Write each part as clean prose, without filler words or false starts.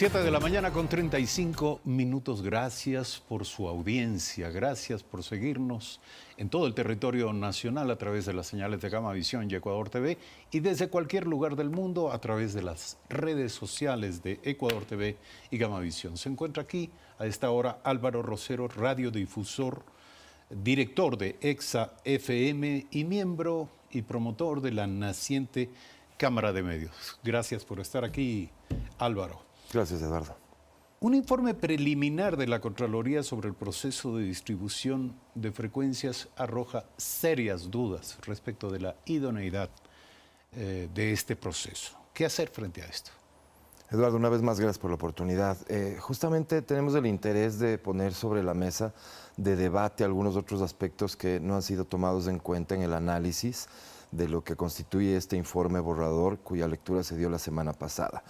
7 de la mañana con 35 minutos. Gracias por su audiencia, gracias por seguirnos en todo el territorio nacional a través de las señales de Gamavisión y Ecuador TV y desde cualquier lugar del mundo a través de las redes sociales de Ecuador TV y Gamavisión. Se encuentra aquí a esta hora Álvaro Rosero, radiodifusor, director de EXA FM y miembro y promotor de la naciente Cámara de Medios. Gracias por estar aquí, Álvaro. Gracias, Eduardo. Un informe preliminar de la Contraloría sobre el proceso de distribución de frecuencias arroja serias dudas respecto de la idoneidad de este proceso. ¿Qué hacer frente a esto? Eduardo, una vez más, gracias por la oportunidad. Justamente tenemos el interés de poner sobre la mesa de debate algunos otros aspectos que no han sido tomados en cuenta en el análisis de lo que constituye este informe borrador, cuya lectura se dio la semana pasada.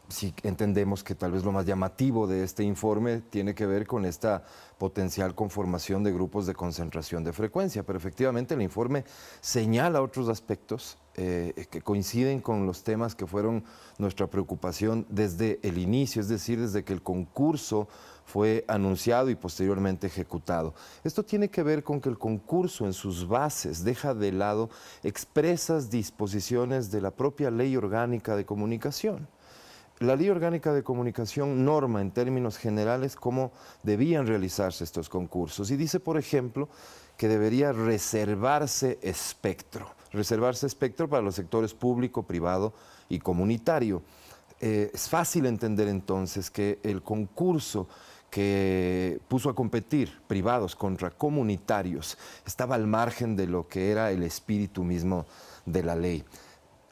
Sí entendemos que tal vez lo más llamativo de este informe tiene que ver con esta potencial conformación de grupos de concentración de frecuencia, pero efectivamente el informe señala otros aspectos que coinciden con los temas que fueron nuestra preocupación desde el inicio, es decir, desde que el concurso fue anunciado y posteriormente ejecutado. Esto tiene que ver con que el concurso en sus bases deja de lado expresas disposiciones de la propia Ley Orgánica de Comunicación. La Ley Orgánica de Comunicación norma en términos generales cómo debían realizarse estos concursos y dice, por ejemplo, que debería reservarse espectro para los sectores público, privado y comunitario. Es fácil entender entonces que el concurso que puso a competir privados contra comunitarios estaba al margen de lo que era el espíritu mismo de la ley.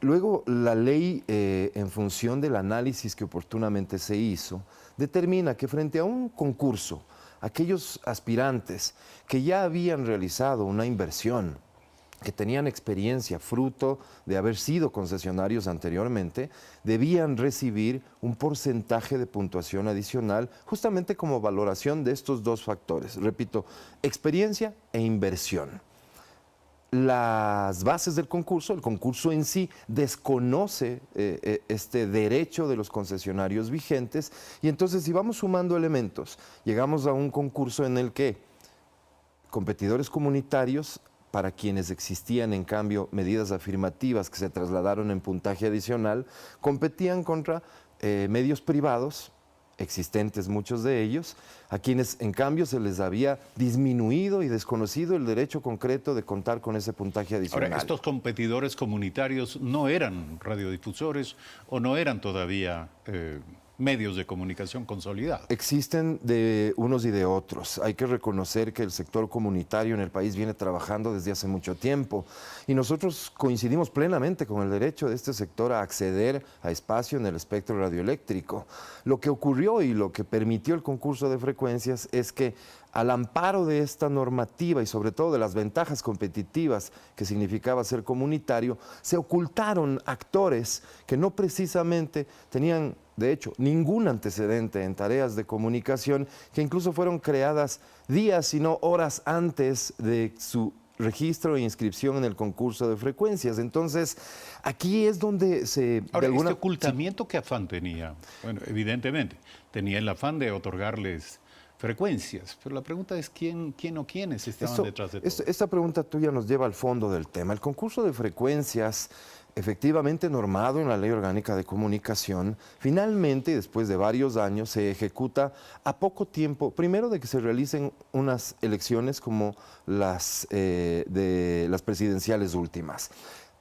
Luego, la ley, en función del análisis que oportunamente se hizo, determina que frente a un concurso, aquellos aspirantes que ya habían realizado una inversión, que tenían experiencia fruto de haber sido concesionarios anteriormente, debían recibir un porcentaje de puntuación adicional justamente como valoración de estos dos factores. Repito, experiencia e inversión. Las bases del concurso, el concurso en sí desconoce este derecho de los concesionarios vigentes y entonces si vamos sumando elementos, llegamos a un concurso en el que competidores comunitarios, para quienes existían en cambio medidas afirmativas que se trasladaron en puntaje adicional, competían contra medios privados, existentes muchos de ellos, a quienes en cambio se les había disminuido y desconocido el derecho concreto de contar con ese puntaje adicional. Ahora, estos competidores comunitarios no eran radiodifusores o no eran todavía medios de comunicación consolidados. Existen de unos y de otros. Hay que reconocer que el sector comunitario en el país viene trabajando desde hace mucho tiempo y nosotros coincidimos plenamente con el derecho de este sector a acceder a espacio en el espectro radioeléctrico. Lo que ocurrió y lo que permitió el concurso de frecuencias es que al amparo de esta normativa y sobre todo de las ventajas competitivas que significaba ser comunitario, se ocultaron actores que no precisamente tenían, de hecho, ningún antecedente en tareas de comunicación, que incluso fueron creadas días, si no horas antes de su registro e inscripción en el concurso de frecuencias. Entonces, aquí es donde se... Ahora, ¿este ocultamiento qué afán tenía? Bueno, evidentemente, tenía el afán de otorgarles frecuencias, pero la pregunta es quién o quiénes estaban detrás de todo. Esta pregunta tuya nos lleva al fondo del tema. El concurso de frecuencias, efectivamente normado en la Ley Orgánica de Comunicación, finalmente, después de varios años, se ejecuta a poco tiempo, primero de que se realicen unas elecciones como las de las presidenciales últimas.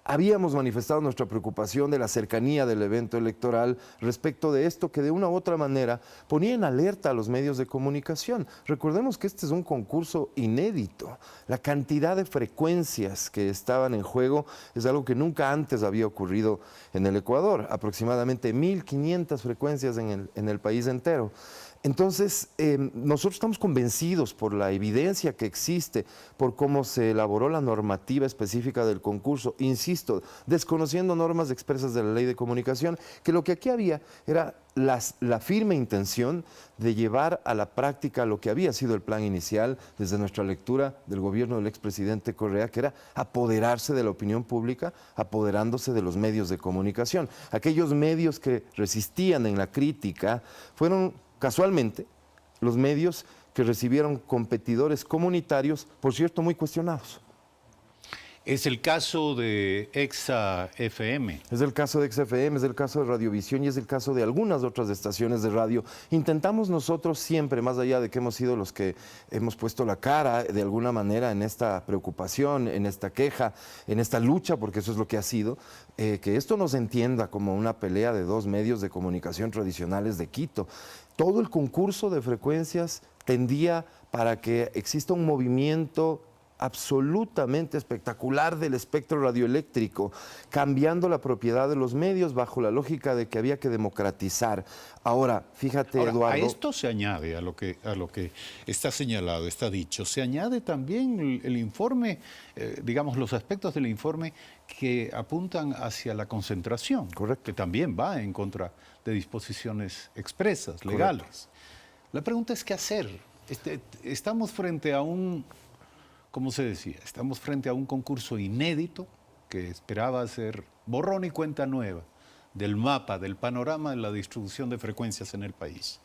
Habíamos manifestado nuestra preocupación de la cercanía del evento electoral respecto de esto que de una u otra manera ponía en alerta a los medios de comunicación. Recordemos que este es un concurso inédito. La cantidad de frecuencias que estaban en juego es algo que nunca antes había ocurrido en el Ecuador. Aproximadamente 1.500 frecuencias en el país entero. Entonces, nosotros estamos convencidos por la evidencia que existe, por cómo se elaboró la normativa específica del concurso, insisto, desconociendo normas expresas de la Ley de Comunicación, que lo que aquí había era la firme intención de llevar a la práctica lo que había sido el plan inicial desde nuestra lectura del gobierno del expresidente Correa, que era apoderarse de la opinión pública, apoderándose de los medios de comunicación. Aquellos medios que resistían en la crítica fueron casualmente los medios que recibieron competidores comunitarios, por cierto, muy cuestionados. Es el caso de Exa FM. Es el caso de Exa FM, es el caso de Radiovisión y es el caso de algunas otras estaciones de radio. Intentamos nosotros siempre, más allá de que hemos sido los que hemos puesto la cara de alguna manera en esta preocupación, en esta queja, en esta lucha, porque eso es lo que ha sido, que esto no se entienda como una pelea de dos medios de comunicación tradicionales de Quito. Todo el concurso de frecuencias tendía para que exista un movimiento absolutamente espectacular del espectro radioeléctrico, cambiando la propiedad de los medios bajo la lógica de que había que democratizar. Ahora, fíjate, Eduardo. A esto se añade, a lo que está señalado, está dicho, se añade también el informe, digamos, los aspectos del informe que apuntan hacia la concentración. Correcto. Que también va en contra de disposiciones expresas, legales. Correcto. La pregunta es, ¿qué hacer? Estamos frente a un... Como se decía, estamos frente a un concurso inédito que esperaba ser borrón y cuenta nueva del mapa, del panorama de la distribución de frecuencias en el país.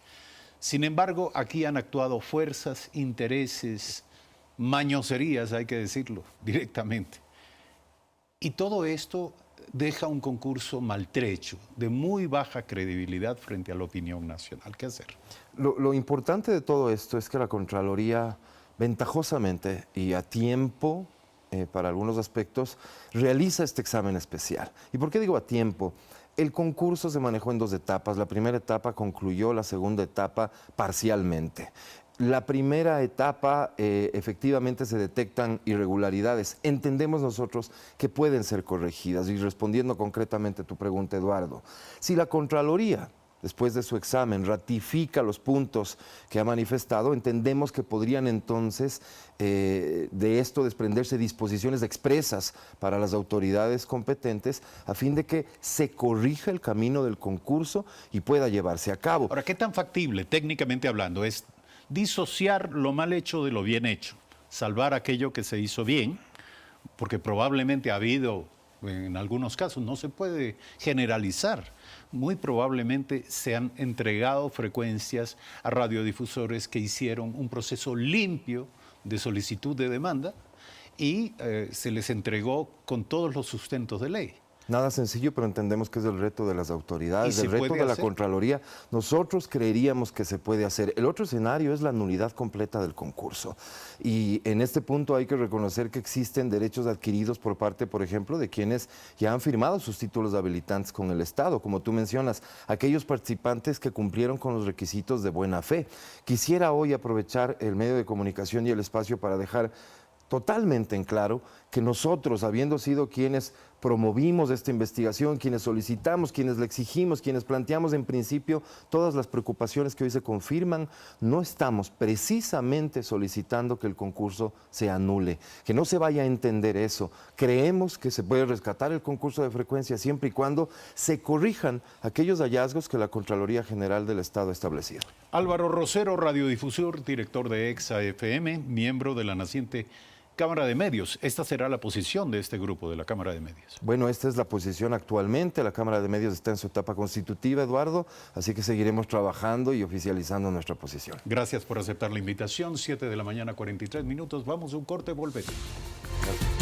Sin embargo, aquí han actuado fuerzas, intereses, mañoserías, hay que decirlo directamente. Y todo esto deja un concurso maltrecho, de muy baja credibilidad frente a la opinión nacional. ¿Qué hacer? Lo importante de todo esto es que la Contraloría, ventajosamente y a tiempo, para algunos aspectos, realiza este examen especial. ¿Y por qué digo a tiempo? El concurso se manejó en dos etapas. La primera etapa concluyó, la segunda etapa parcialmente. La primera etapa, efectivamente se detectan irregularidades. Entendemos nosotros que pueden ser corregidas. Y respondiendo concretamente a tu pregunta, Eduardo, si la Contraloría, después de su examen, ratifica los puntos que ha manifestado, entendemos que podrían entonces de esto desprenderse disposiciones expresas para las autoridades competentes a fin de que se corrija el camino del concurso y pueda llevarse a cabo. Ahora, ¿qué tan factible, técnicamente hablando, es disociar lo mal hecho de lo bien hecho? Salvar aquello que se hizo bien, porque probablemente ha habido, en algunos casos, no se puede generalizar, muy probablemente se han entregado frecuencias a radiodifusores que hicieron un proceso limpio de solicitud de demanda y se les entregó con todos los sustentos de ley. Nada sencillo, pero entendemos que es el reto de las autoridades, el reto de la Contraloría. Nosotros creeríamos que se puede hacer. El otro escenario es la nulidad completa del concurso. Y en este punto hay que reconocer que existen derechos adquiridos por parte, por ejemplo, de quienes ya han firmado sus títulos de habilitantes con el Estado. Como tú mencionas, aquellos participantes que cumplieron con los requisitos de buena fe. Quisiera hoy aprovechar el medio de comunicación y el espacio para dejar totalmente en claro que nosotros, habiendo sido quienes promovimos esta investigación, quienes solicitamos, quienes la exigimos, quienes planteamos en principio todas las preocupaciones que hoy se confirman, no estamos precisamente solicitando que el concurso se anule, que no se vaya a entender eso. Creemos que se puede rescatar el concurso de frecuencia siempre y cuando se corrijan aquellos hallazgos que la Contraloría General del Estado ha establecido. Álvaro Rosero, radiodifusor, director de Exa FM, miembro de la naciente Cámara de Medios. Esta será la posición de este grupo de la Cámara de Medios. Bueno, esta es la posición actualmente. La Cámara de Medios está en su etapa constitutiva, Eduardo, así que seguiremos trabajando y oficializando nuestra posición. Gracias por aceptar la invitación. 7 de la mañana, 43 minutos. Vamos a un corte, volvemos. Gracias.